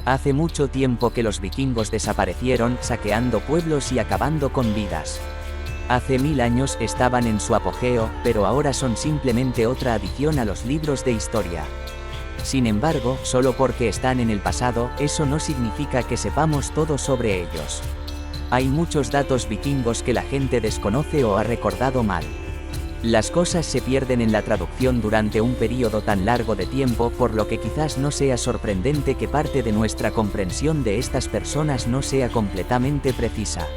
Hace mucho tiempo que los vikingos desaparecieron, saqueando pueblos y acabando con vidas. Hace 1000 años estaban en su apogeo, pero ahora son simplemente otra adición a los libros de historia. Sin embargo, solo porque están en el pasado, eso no significa que sepamos todo sobre ellos. Hay muchos datos vikingos que la gente desconoce o ha recordado mal. Las cosas se pierden en la traducción durante un periodo tan largo de tiempo, por lo que quizás no sea sorprendente que parte de nuestra comprensión de estas personas no sea completamente precisa.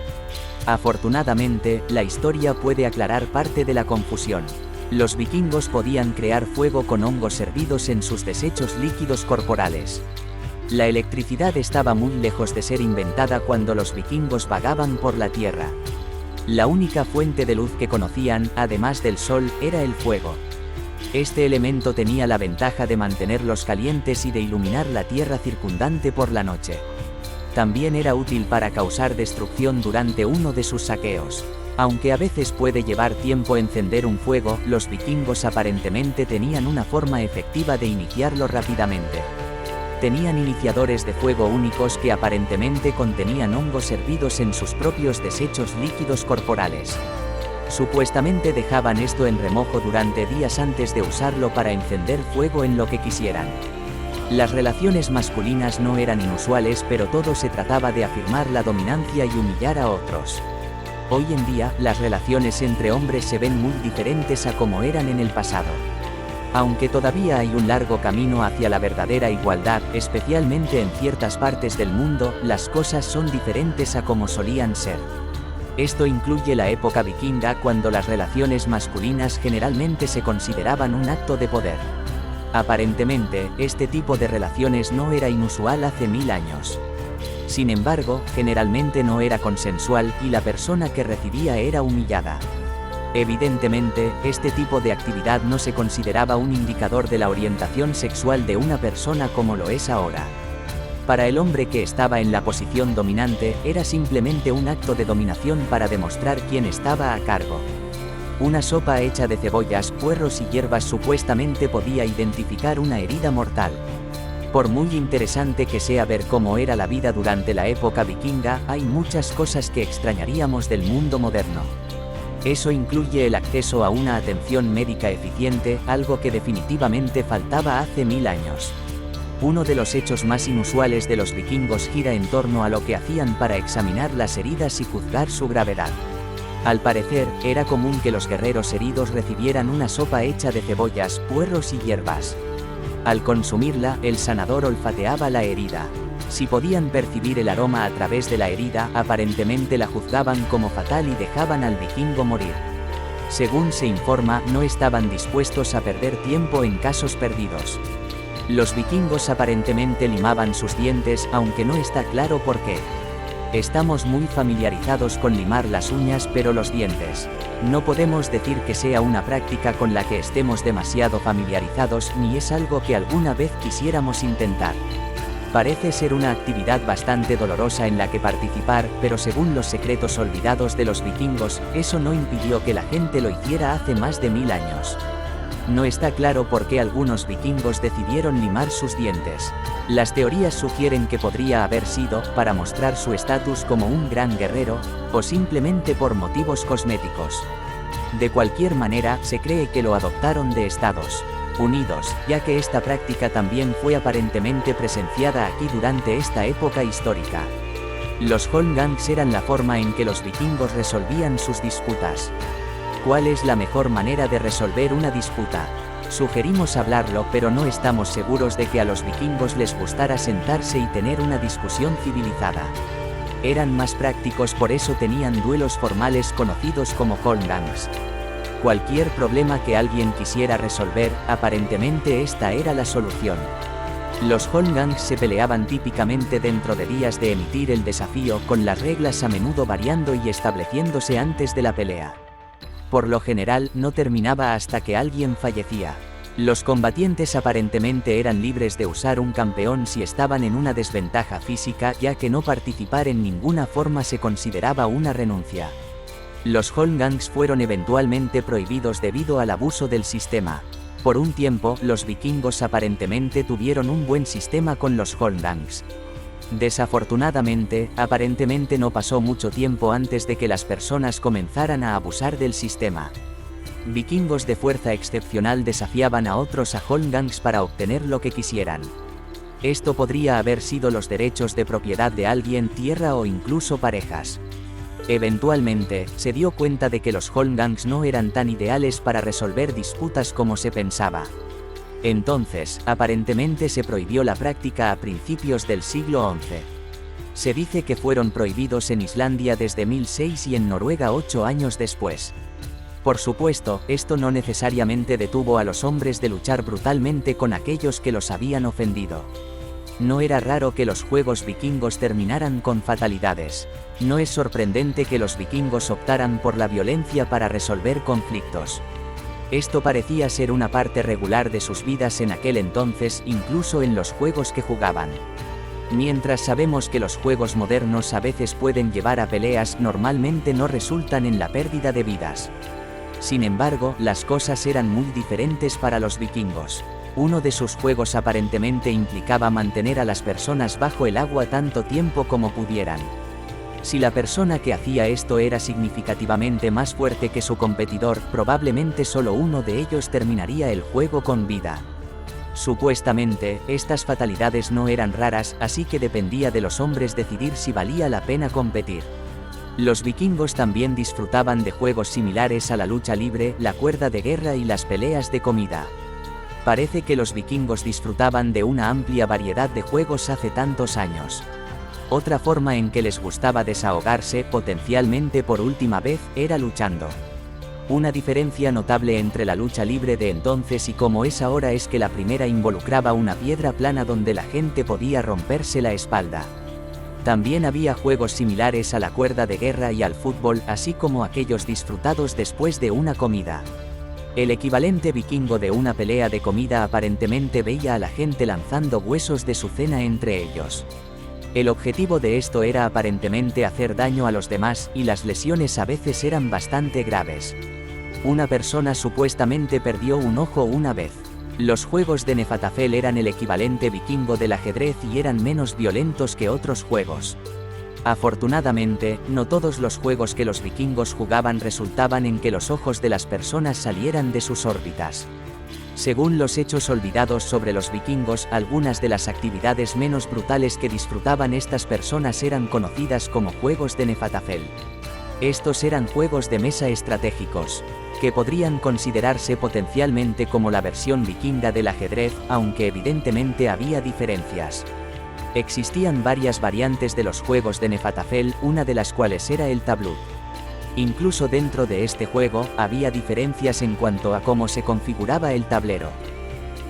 Afortunadamente, la historia puede aclarar parte de la confusión. Los vikingos podían crear fuego con hongos hervidos en sus desechos líquidos corporales. La electricidad estaba muy lejos de ser inventada cuando los vikingos vagaban por la tierra. La única fuente de luz que conocían, además del sol, era el fuego. Este elemento tenía la ventaja de mantenerlos calientes y de iluminar la tierra circundante por la noche. También era útil para causar destrucción durante uno de sus saqueos. Aunque a veces puede llevar tiempo encender un fuego, los vikingos aparentemente tenían una forma efectiva de iniciarlo rápidamente. Tenían iniciadores de fuego únicos que aparentemente contenían hongos hervidos en sus propios desechos líquidos corporales. Supuestamente dejaban esto en remojo durante días antes de usarlo para encender fuego en lo que quisieran. Las relaciones masculinas no eran inusuales, pero todo se trataba de afirmar la dominancia y humillar a otros. Hoy en día, las relaciones entre hombres se ven muy diferentes a como eran en el pasado. Aunque todavía hay un largo camino hacia la verdadera igualdad, especialmente en ciertas partes del mundo, las cosas son diferentes a como solían ser. Esto incluye la época vikinga, cuando las relaciones masculinas generalmente se consideraban un acto de poder. Aparentemente, este tipo de relaciones no era inusual hace 1000 años. Sin embargo, generalmente no era consensual y la persona que recibía era humillada. Evidentemente, este tipo de actividad no se consideraba un indicador de la orientación sexual de una persona como lo es ahora. Para el hombre que estaba en la posición dominante, era simplemente un acto de dominación para demostrar quién estaba a cargo. Una sopa hecha de cebollas, puerros y hierbas supuestamente podía identificar una herida mortal. Por muy interesante que sea ver cómo era la vida durante la época vikinga, hay muchas cosas que extrañaríamos del mundo moderno. Eso incluye el acceso a una atención médica eficiente, algo que definitivamente faltaba hace 1000 años. Uno de los hechos más inusuales de los vikingos gira en torno a lo que hacían para examinar las heridas y juzgar su gravedad. Al parecer, era común que los guerreros heridos recibieran una sopa hecha de cebollas, puerros y hierbas. Al consumirla, el sanador olfateaba la herida. Si podían percibir el aroma a través de la herida, aparentemente la juzgaban como fatal y dejaban al vikingo morir. Según se informa, no estaban dispuestos a perder tiempo en casos perdidos. Los vikingos aparentemente limaban sus dientes, aunque no está claro por qué. Estamos muy familiarizados con limar las uñas, pero los dientes. No podemos decir que sea una práctica con la que estemos demasiado familiarizados, ni es algo que alguna vez quisiéramos intentar. Parece ser una actividad bastante dolorosa en la que participar, pero según los secretos olvidados de los vikingos, eso no impidió que la gente lo hiciera hace más de 1000 años. No está claro por qué algunos vikingos decidieron limar sus dientes. Las teorías sugieren que podría haber sido para mostrar su estatus como un gran guerrero, o simplemente por motivos cosméticos. De cualquier manera, se cree que lo adoptaron de Estados Unidos, ya que esta práctica también fue aparentemente presenciada aquí durante esta época histórica. Los holmgangs eran la forma en que los vikingos resolvían sus disputas. ¿Cuál es la mejor manera de resolver una disputa? Sugerimos hablarlo, pero no estamos seguros de que a los vikingos les gustara sentarse y tener una discusión civilizada. Eran más prácticos, por eso tenían duelos formales conocidos como holmgangs. Cualquier problema que alguien quisiera resolver, aparentemente esta era la solución. Los holmgangs se peleaban típicamente dentro de días de emitir el desafío, con las reglas a menudo variando y estableciéndose antes de la pelea. Por lo general, no terminaba hasta que alguien fallecía. Los combatientes aparentemente eran libres de usar un campeón si estaban en una desventaja física, ya que no participar en ninguna forma se consideraba una renuncia. Los holmgangs fueron eventualmente prohibidos debido al abuso del sistema. Por un tiempo, los vikingos aparentemente tuvieron un buen sistema con los holmgangs. Desafortunadamente, aparentemente no pasó mucho tiempo antes de que las personas comenzaran a abusar del sistema. Vikingos de fuerza excepcional desafiaban a otros a Holmgangs para obtener lo que quisieran. Esto podría haber sido los derechos de propiedad de alguien, tierra o incluso parejas. Eventualmente, se dio cuenta de que los Holmgangs no eran tan ideales para resolver disputas como se pensaba. Entonces, aparentemente se prohibió la práctica a principios del siglo XI. Se dice que fueron prohibidos en Islandia desde 1006 y en Noruega 8 años después. Por supuesto, esto no necesariamente detuvo a los hombres de luchar brutalmente con aquellos que los habían ofendido. No era raro que los juegos vikingos terminaran con fatalidades. No es sorprendente que los vikingos optaran por la violencia para resolver conflictos. Esto parecía ser una parte regular de sus vidas en aquel entonces, incluso en los juegos que jugaban. Mientras sabemos que los juegos modernos a veces pueden llevar a peleas, normalmente no resultan en la pérdida de vidas. Sin embargo, las cosas eran muy diferentes para los vikingos. Uno de sus juegos aparentemente implicaba mantener a las personas bajo el agua tanto tiempo como pudieran. Si la persona que hacía esto era significativamente más fuerte que su competidor, probablemente solo uno de ellos terminaría el juego con vida. Supuestamente, estas fatalidades no eran raras, así que dependía de los hombres decidir si valía la pena competir. Los vikingos también disfrutaban de juegos similares a la lucha libre, la cuerda de guerra y las peleas de comida. Parece que los vikingos disfrutaban de una amplia variedad de juegos hace tantos años. Otra forma en que les gustaba desahogarse, potencialmente por última vez, era luchando. Una diferencia notable entre la lucha libre de entonces y como es ahora es que la primera involucraba una piedra plana donde la gente podía romperse la espalda. También había juegos similares a la cuerda de guerra y al fútbol, así como aquellos disfrutados después de una comida. El equivalente vikingo de una pelea de comida aparentemente veía a la gente lanzando huesos de su cena entre ellos. El objetivo de esto era aparentemente hacer daño a los demás, y las lesiones a veces eran bastante graves. Una persona supuestamente perdió un ojo una vez. Los juegos de Nefatafell eran el equivalente vikingo del ajedrez y eran menos violentos que otros juegos. Afortunadamente, no todos los juegos que los vikingos jugaban resultaban en que los ojos de las personas salieran de sus órbitas. Según los hechos olvidados sobre los vikingos, algunas de las actividades menos brutales que disfrutaban estas personas eran conocidas como juegos de Nefatafell. Estos eran juegos de mesa estratégicos, que podrían considerarse potencialmente como la versión vikinga del ajedrez, aunque evidentemente había diferencias. Existían varias variantes de los juegos de Nefatafell, una de las cuales era el tablut. Incluso dentro de este juego, había diferencias en cuanto a cómo se configuraba el tablero.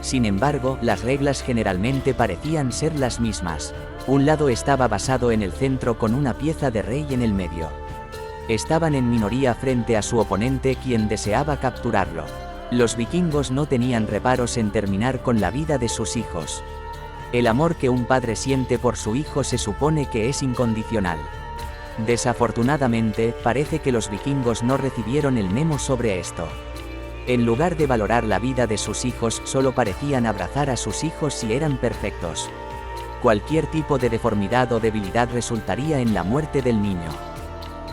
Sin embargo, las reglas generalmente parecían ser las mismas. Un lado estaba basado en el centro con una pieza de rey en el medio. Estaban en minoría frente a su oponente, quien deseaba capturarlo. Los vikingos no tenían reparos en terminar con la vida de sus hijos. El amor que un padre siente por su hijo se supone que es incondicional. Desafortunadamente, parece que los vikingos no recibieron el memo sobre esto. En lugar de valorar la vida de sus hijos, solo parecían abrazar a sus hijos si eran perfectos. Cualquier tipo de deformidad o debilidad resultaría en la muerte del niño.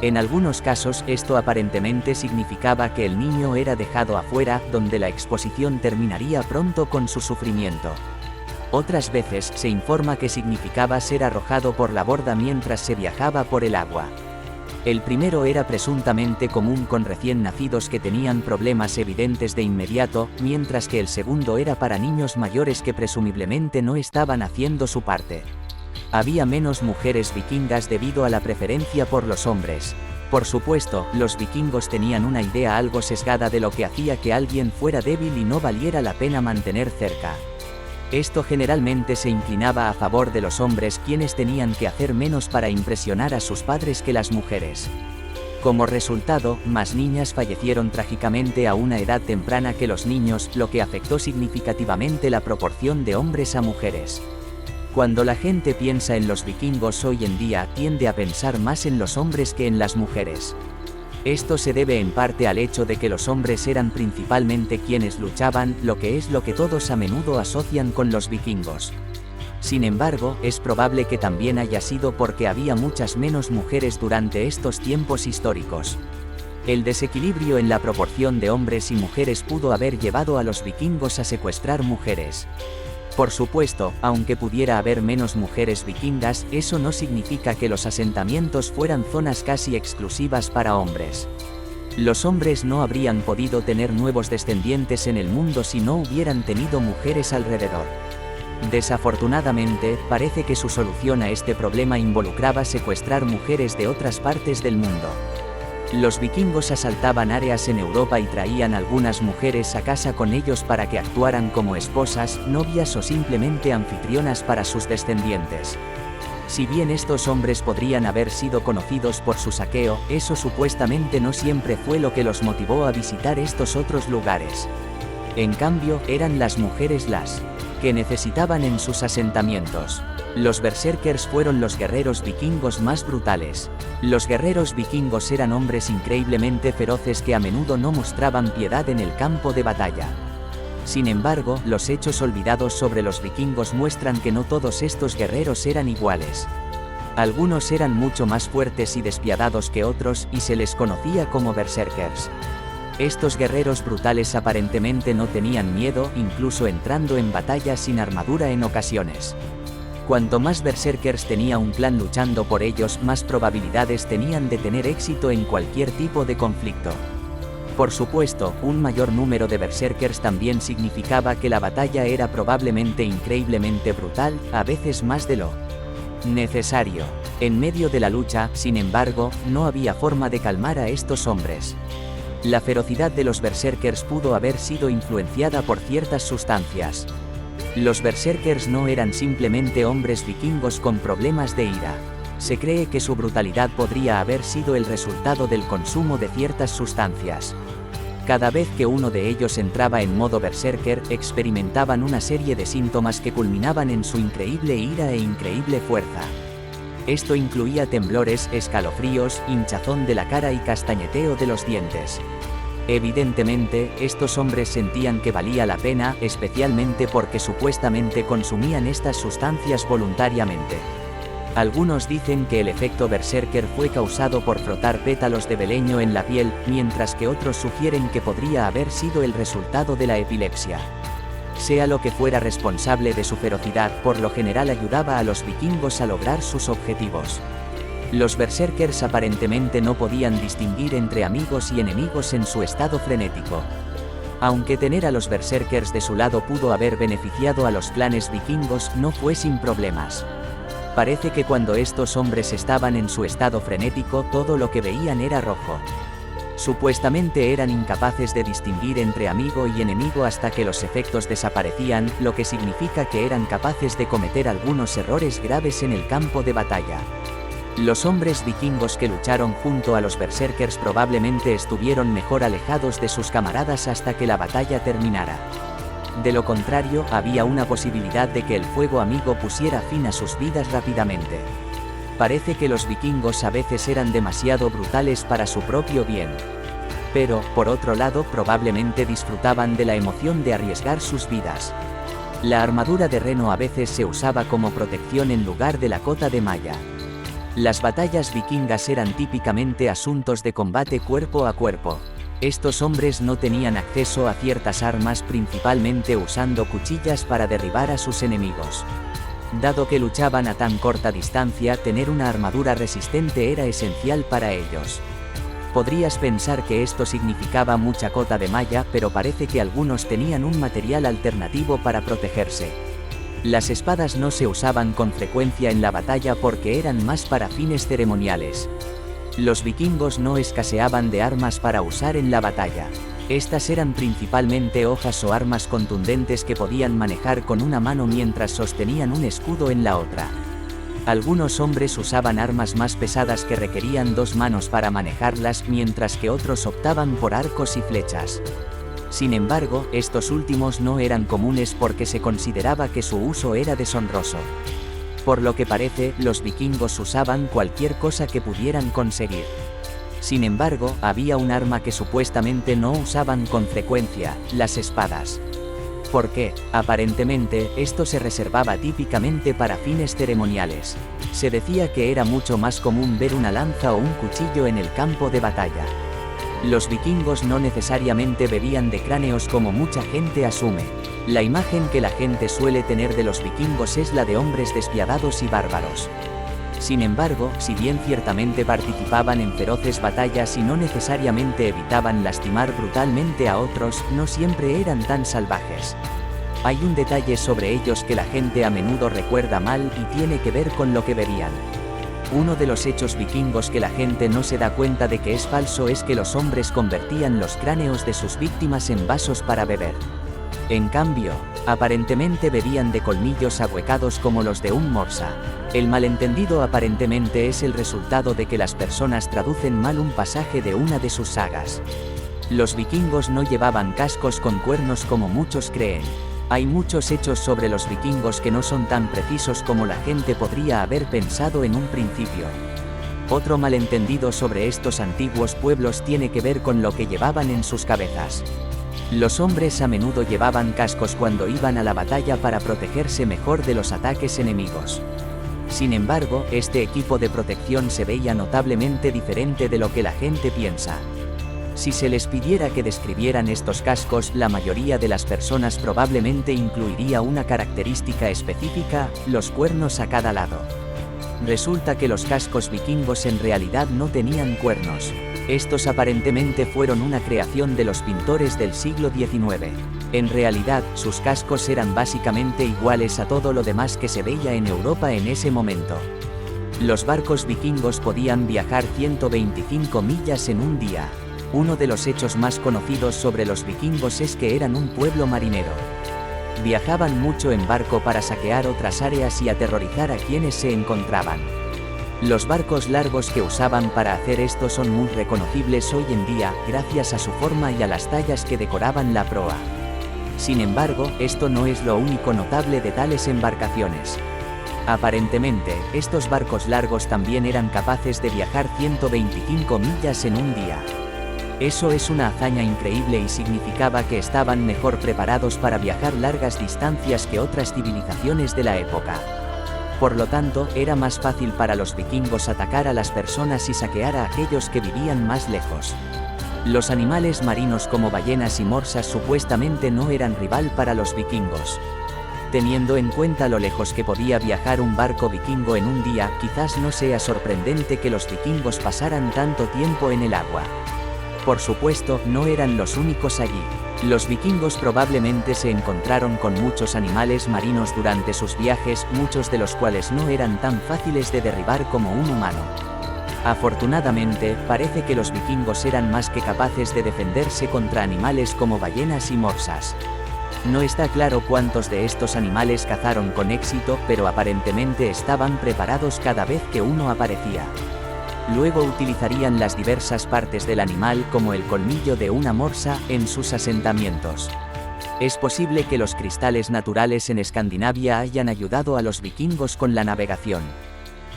En algunos casos, esto aparentemente significaba que el niño era dejado afuera, donde la exposición terminaría pronto con su sufrimiento. Otras veces se informa que significaba ser arrojado por la borda mientras se viajaba por el agua. El primero era presuntamente común con recién nacidos que tenían problemas evidentes de inmediato, mientras que el segundo era para niños mayores que presumiblemente no estaban haciendo su parte. Había menos mujeres vikingas debido a la preferencia por los hombres. Por supuesto, los vikingos tenían una idea algo sesgada de lo que hacía que alguien fuera débil y no valiera la pena mantener cerca. Esto generalmente se inclinaba a favor de los hombres, quienes tenían que hacer menos para impresionar a sus padres que las mujeres. Como resultado, más niñas fallecieron trágicamente a una edad temprana que los niños, lo que afectó significativamente la proporción de hombres a mujeres. Cuando la gente piensa en los vikingos hoy en día, tiende a pensar más en los hombres que en las mujeres. Esto se debe en parte al hecho de que los hombres eran principalmente quienes luchaban, lo que todos a menudo asocian con los vikingos. Sin embargo, es probable que también haya sido porque había muchas menos mujeres durante estos tiempos históricos. El desequilibrio en la proporción de hombres y mujeres pudo haber llevado a los vikingos a secuestrar mujeres. Por supuesto, aunque pudiera haber menos mujeres vikingas, eso no significa que los asentamientos fueran zonas casi exclusivas para hombres. Los hombres no habrían podido tener nuevos descendientes en el mundo si no hubieran tenido mujeres alrededor. Desafortunadamente, parece que su solución a este problema involucraba secuestrar mujeres de otras partes del mundo. Los vikingos asaltaban áreas en Europa y traían algunas mujeres a casa con ellos para que actuaran como esposas, novias o simplemente anfitrionas para sus descendientes. Si bien estos hombres podrían haber sido conocidos por su saqueo, eso supuestamente no siempre fue lo que los motivó a visitar estos otros lugares. En cambio, eran las mujeres las que necesitaban en sus asentamientos. Los berserkers fueron los guerreros vikingos más brutales. Los guerreros vikingos eran hombres increíblemente feroces que a menudo no mostraban piedad en el campo de batalla. Sin embargo, los hechos olvidados sobre los vikingos muestran que no todos estos guerreros eran iguales. Algunos eran mucho más fuertes y despiadados que otros, y se les conocía como berserkers. Estos guerreros brutales aparentemente no tenían miedo, incluso entrando en batalla sin armadura en ocasiones. Cuanto más berserkers tenía un clan luchando por ellos, más probabilidades tenían de tener éxito en cualquier tipo de conflicto. Por supuesto, un mayor número de berserkers también significaba que la batalla era probablemente increíblemente brutal, a veces más de lo necesario. En medio de la lucha, sin embargo, no había forma de calmar a estos hombres. La ferocidad de los berserkers pudo haber sido influenciada por ciertas sustancias. Los berserkers no eran simplemente hombres vikingos con problemas de ira. Se cree que su brutalidad podría haber sido el resultado del consumo de ciertas sustancias. Cada vez que uno de ellos entraba en modo berserker, experimentaban una serie de síntomas que culminaban en su increíble ira e increíble fuerza. Esto incluía temblores, escalofríos, hinchazón de la cara y castañeteo de los dientes. Evidentemente, estos hombres sentían que valía la pena, especialmente porque supuestamente consumían estas sustancias voluntariamente. Algunos dicen que el efecto berserker fue causado por frotar pétalos de beleño en la piel, mientras que otros sugieren que podría haber sido el resultado de la epilepsia. Sea lo que fuera responsable de su ferocidad, por lo general ayudaba a los vikingos a lograr sus objetivos. Los berserkers aparentemente no podían distinguir entre amigos y enemigos en su estado frenético. Aunque tener a los berserkers de su lado pudo haber beneficiado a los clanes vikingos, no fue sin problemas. Parece que cuando estos hombres estaban en su estado frenético, todo lo que veían era rojo. Supuestamente eran incapaces de distinguir entre amigo y enemigo hasta que los efectos desaparecían, lo que significa que eran capaces de cometer algunos errores graves en el campo de batalla. Los hombres vikingos que lucharon junto a los berserkers probablemente estuvieron mejor alejados de sus camaradas hasta que la batalla terminara. De lo contrario, había una posibilidad de que el fuego amigo pusiera fin a sus vidas rápidamente. Parece que los vikingos a veces eran demasiado brutales para su propio bien. Pero, por otro lado, probablemente disfrutaban de la emoción de arriesgar sus vidas. La armadura de reno a veces se usaba como protección en lugar de la cota de malla. Las batallas vikingas eran típicamente asuntos de combate cuerpo a cuerpo. Estos hombres no tenían acceso a ciertas armas, principalmente usando cuchillas para derribar a sus enemigos. Dado que luchaban a tan corta distancia, tener una armadura resistente era esencial para ellos. Podrías pensar que esto significaba mucha cota de malla, pero parece que algunos tenían un material alternativo para protegerse. Las espadas no se usaban con frecuencia en la batalla porque eran más para fines ceremoniales. Los vikingos no escaseaban de armas para usar en la batalla. Estas eran principalmente hojas o armas contundentes que podían manejar con una mano mientras sostenían un escudo en la otra. Algunos hombres usaban armas más pesadas que requerían dos manos para manejarlas, mientras que otros optaban por arcos y flechas. Sin embargo, estos últimos no eran comunes porque se consideraba que su uso era deshonroso. Por lo que parece, los vikingos usaban cualquier cosa que pudieran conseguir. Sin embargo, había un arma que supuestamente no usaban con frecuencia: las espadas. Porque, aparentemente, esto se reservaba típicamente para fines ceremoniales. Se decía que era mucho más común ver una lanza o un cuchillo en el campo de batalla. Los vikingos no necesariamente bebían de cráneos como mucha gente asume. La imagen que la gente suele tener de los vikingos es la de hombres despiadados y bárbaros. Sin embargo, si bien ciertamente participaban en feroces batallas y no necesariamente evitaban lastimar brutalmente a otros, no siempre eran tan salvajes. Hay un detalle sobre ellos que la gente a menudo recuerda mal y tiene que ver con lo que bebían. Uno de los hechos vikingos que la gente no se da cuenta de que es falso es que los hombres convertían los cráneos de sus víctimas en vasos para beber. En cambio, aparentemente bebían de colmillos ahuecados como los de un morsa. El malentendido aparentemente es el resultado de que las personas traducen mal un pasaje de una de sus sagas. Los vikingos no llevaban cascos con cuernos como muchos creen. Hay muchos hechos sobre los vikingos que no son tan precisos como la gente podría haber pensado en un principio. Otro malentendido sobre estos antiguos pueblos tiene que ver con lo que llevaban en sus cabezas. Los hombres a menudo llevaban cascos cuando iban a la batalla para protegerse mejor de los ataques enemigos. Sin embargo, este equipo de protección se veía notablemente diferente de lo que la gente piensa. Si se les pidiera que describieran estos cascos, la mayoría de las personas probablemente incluiría una característica específica: los cuernos a cada lado. Resulta que los cascos vikingos en realidad no tenían cuernos. Estos aparentemente fueron una creación de los pintores del siglo XIX. En realidad, sus cascos eran básicamente iguales a todo lo demás que se veía en Europa en ese momento. Los barcos vikingos podían viajar 125 millas en un día. Uno de los hechos más conocidos sobre los vikingos es que eran un pueblo marinero. Viajaban mucho en barco para saquear otras áreas y aterrorizar a quienes se encontraban. Los barcos largos que usaban para hacer esto son muy reconocibles hoy en día, gracias a su forma y a las tallas que decoraban la proa. Sin embargo, esto no es lo único notable de tales embarcaciones. Aparentemente, estos barcos largos también eran capaces de viajar 125 millas en un día. Eso es una hazaña increíble y significaba que estaban mejor preparados para viajar largas distancias que otras civilizaciones de la época. Por lo tanto, era más fácil para los vikingos atacar a las personas y saquear a aquellos que vivían más lejos. Los animales marinos como ballenas y morsas supuestamente no eran rival para los vikingos. Teniendo en cuenta lo lejos que podía viajar un barco vikingo en un día, quizás no sea sorprendente que los vikingos pasaran tanto tiempo en el agua. Por supuesto, no eran los únicos allí. Los vikingos probablemente se encontraron con muchos animales marinos durante sus viajes, muchos de los cuales no eran tan fáciles de derribar como un humano. Afortunadamente, parece que los vikingos eran más que capaces de defenderse contra animales como ballenas y morsas. No está claro cuántos de estos animales cazaron con éxito, pero aparentemente estaban preparados cada vez que uno aparecía. Luego utilizarían las diversas partes del animal como el colmillo de una morsa en sus asentamientos. Es posible que los cristales naturales en Escandinavia hayan ayudado a los vikingos con la navegación.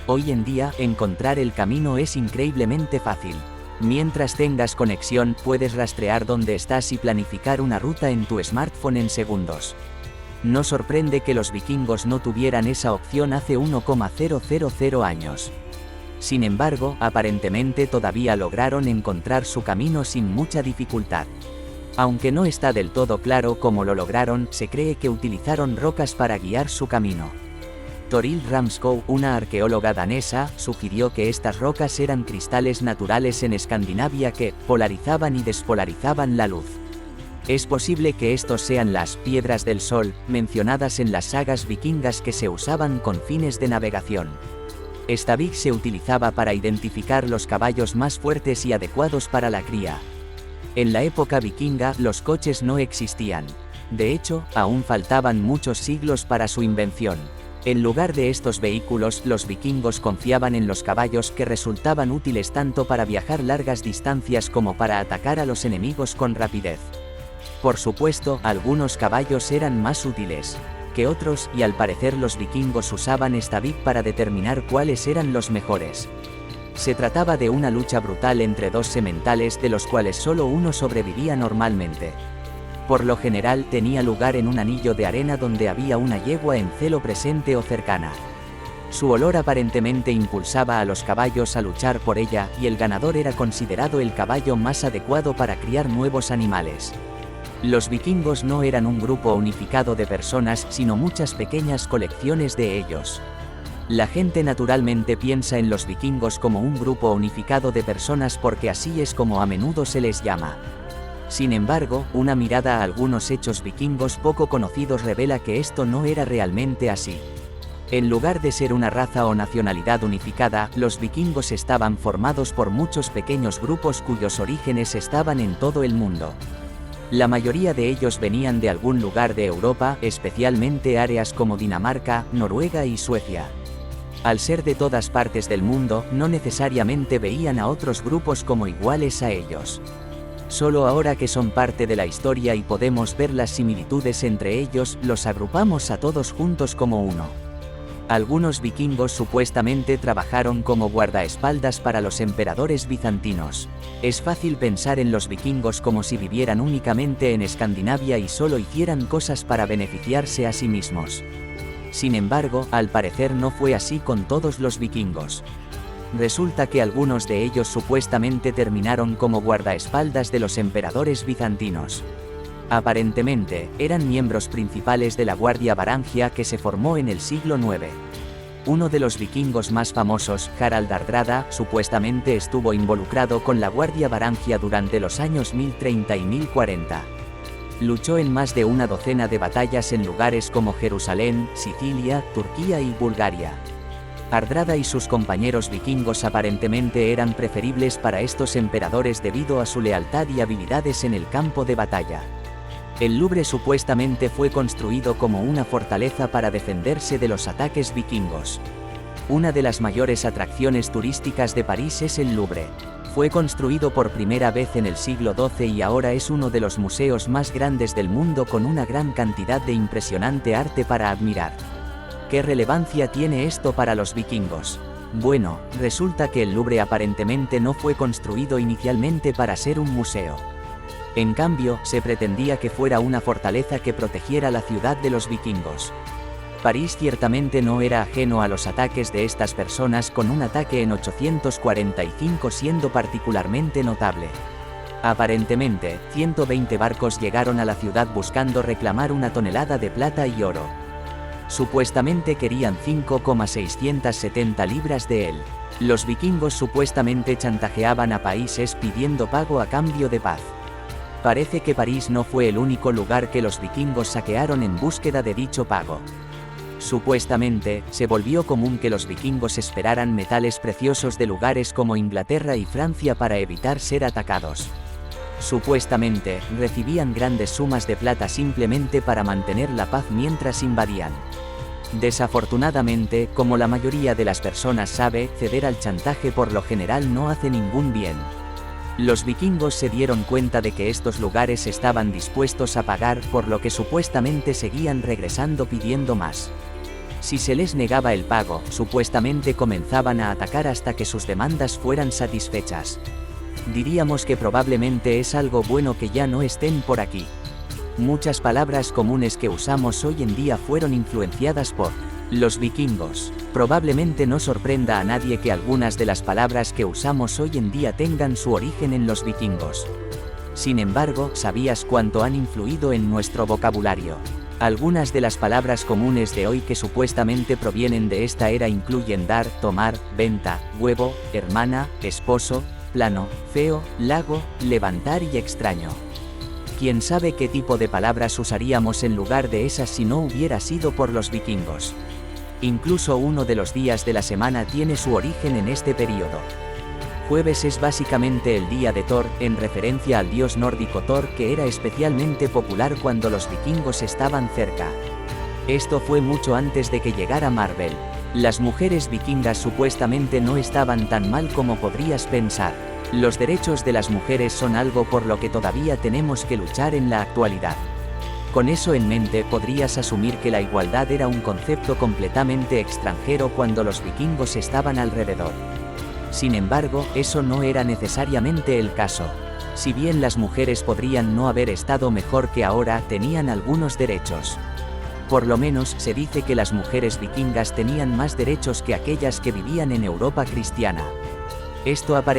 Hoy en día, encontrar el camino es increíblemente fácil. Mientras tengas conexión, puedes rastrear dónde estás y planificar una ruta en tu smartphone en segundos. No sorprende que los vikingos no tuvieran esa opción hace 1,000 años. Sin embargo, aparentemente todavía lograron encontrar su camino sin mucha dificultad. Aunque no está del todo claro cómo lo lograron, se cree que utilizaron rocas para guiar su camino. Toril Ramskov, una arqueóloga danesa, sugirió que estas rocas eran cristales naturales en Escandinavia que polarizaban y despolarizaban la luz. Es posible que estos sean las piedras del sol, mencionadas en las sagas vikingas que se usaban con fines de navegación. Esta vig se utilizaba para identificar los caballos más fuertes y adecuados para la cría. En la época vikinga, los coches no existían. De hecho, aún faltaban muchos siglos para su invención. En lugar de estos vehículos, los vikingos confiaban en los caballos, que resultaban útiles tanto para viajar largas distancias como para atacar a los enemigos con rapidez. Por supuesto, algunos caballos eran más útiles que otros, y al parecer los vikingos usaban esta vid para determinar cuáles eran los mejores. Se trataba de una lucha brutal entre dos sementales de los cuales solo uno sobrevivía normalmente. Por lo general tenía lugar en un anillo de arena donde había una yegua en celo presente o cercana. Su olor aparentemente impulsaba a los caballos a luchar por ella, y el ganador era considerado el caballo más adecuado para criar nuevos animales. Los vikingos no eran un grupo unificado de personas, sino muchas pequeñas colecciones de ellos. La gente naturalmente piensa en los vikingos como un grupo unificado de personas porque así es como a menudo se les llama. Sin embargo, una mirada a algunos hechos vikingos poco conocidos revela que esto no era realmente así. En lugar de ser una raza o nacionalidad unificada, los vikingos estaban formados por muchos pequeños grupos cuyos orígenes estaban en todo el mundo. La mayoría de ellos venían de algún lugar de Europa, especialmente áreas como Dinamarca, Noruega y Suecia. Al ser de todas partes del mundo, no necesariamente veían a otros grupos como iguales a ellos. Solo ahora que son parte de la historia y podemos ver las similitudes entre ellos, los agrupamos a todos juntos como uno. Algunos vikingos supuestamente trabajaron como guardaespaldas para los emperadores bizantinos. Es fácil pensar en los vikingos como si vivieran únicamente en Escandinavia y solo hicieran cosas para beneficiarse a sí mismos. Sin embargo, al parecer no fue así con todos los vikingos. Resulta que algunos de ellos supuestamente terminaron como guardaespaldas de los emperadores bizantinos. Aparentemente, eran miembros principales de la Guardia Varangia que se formó en el siglo IX. Uno de los vikingos más famosos, Harald Hardrada, supuestamente estuvo involucrado con la Guardia Varangia durante los años 1030 y 1040. Luchó en más de una docena de batallas en lugares como Jerusalén, Sicilia, Turquía y Bulgaria. Hardrada y sus compañeros vikingos aparentemente eran preferibles para estos emperadores debido a su lealtad y habilidades en el campo de batalla. El Louvre supuestamente fue construido como una fortaleza para defenderse de los ataques vikingos. Una de las mayores atracciones turísticas de París es el Louvre. Fue construido por primera vez en el siglo XII y ahora es uno de los museos más grandes del mundo con una gran cantidad de impresionante arte para admirar. ¿Qué relevancia tiene esto para los vikingos? Bueno, resulta que el Louvre aparentemente no fue construido inicialmente para ser un museo. En cambio, se pretendía que fuera una fortaleza que protegiera la ciudad de los vikingos. París ciertamente no era ajeno a los ataques de estas personas, con un ataque en 845 siendo particularmente notable. Aparentemente, 120 barcos llegaron a la ciudad buscando reclamar una tonelada de plata y oro. Supuestamente querían 5,670 libras de él. Los vikingos supuestamente chantajeaban a países pidiendo pago a cambio de paz. Parece que París no fue el único lugar que los vikingos saquearon en búsqueda de dicho pago. Supuestamente, se volvió común que los vikingos esperaran metales preciosos de lugares como Inglaterra y Francia para evitar ser atacados. Supuestamente, recibían grandes sumas de plata simplemente para mantener la paz mientras invadían. Desafortunadamente, como la mayoría de las personas sabe, ceder al chantaje por lo general no hace ningún bien. Los vikingos se dieron cuenta de que estos lugares estaban dispuestos a pagar, por lo que supuestamente seguían regresando pidiendo más. Si se les negaba el pago, supuestamente comenzaban a atacar hasta que sus demandas fueran satisfechas. Diríamos que probablemente es algo bueno que ya no estén por aquí. Muchas palabras comunes que usamos hoy en día fueron influenciadas por los vikingos. Probablemente no sorprenda a nadie que algunas de las palabras que usamos hoy en día tengan su origen en los vikingos. Sin embargo, ¿sabías cuánto han influido en nuestro vocabulario? Algunas de las palabras comunes de hoy que supuestamente provienen de esta era incluyen dar, tomar, venta, huevo, hermana, esposo, plano, feo, lago, levantar y extraño. ¿Quién sabe qué tipo de palabras usaríamos en lugar de esas si no hubiera sido por los vikingos? Incluso uno de los días de la semana tiene su origen en este periodo. Jueves es básicamente el día de Thor, en referencia al dios nórdico Thor, que era especialmente popular cuando los vikingos estaban cerca. Esto fue mucho antes de que llegara Marvel. Las mujeres vikingas supuestamente no estaban tan mal como podrías pensar. Los derechos de las mujeres son algo por lo que todavía tenemos que luchar en la actualidad. Con eso en mente podrías asumir que la igualdad era un concepto completamente extranjero cuando los vikingos estaban alrededor. Sin embargo, eso no era necesariamente el caso. Si bien las mujeres podrían no haber estado mejor que ahora, tenían algunos derechos. Por lo menos se dice que las mujeres vikingas tenían más derechos que aquellas que vivían en Europa cristiana. Esto aparentemente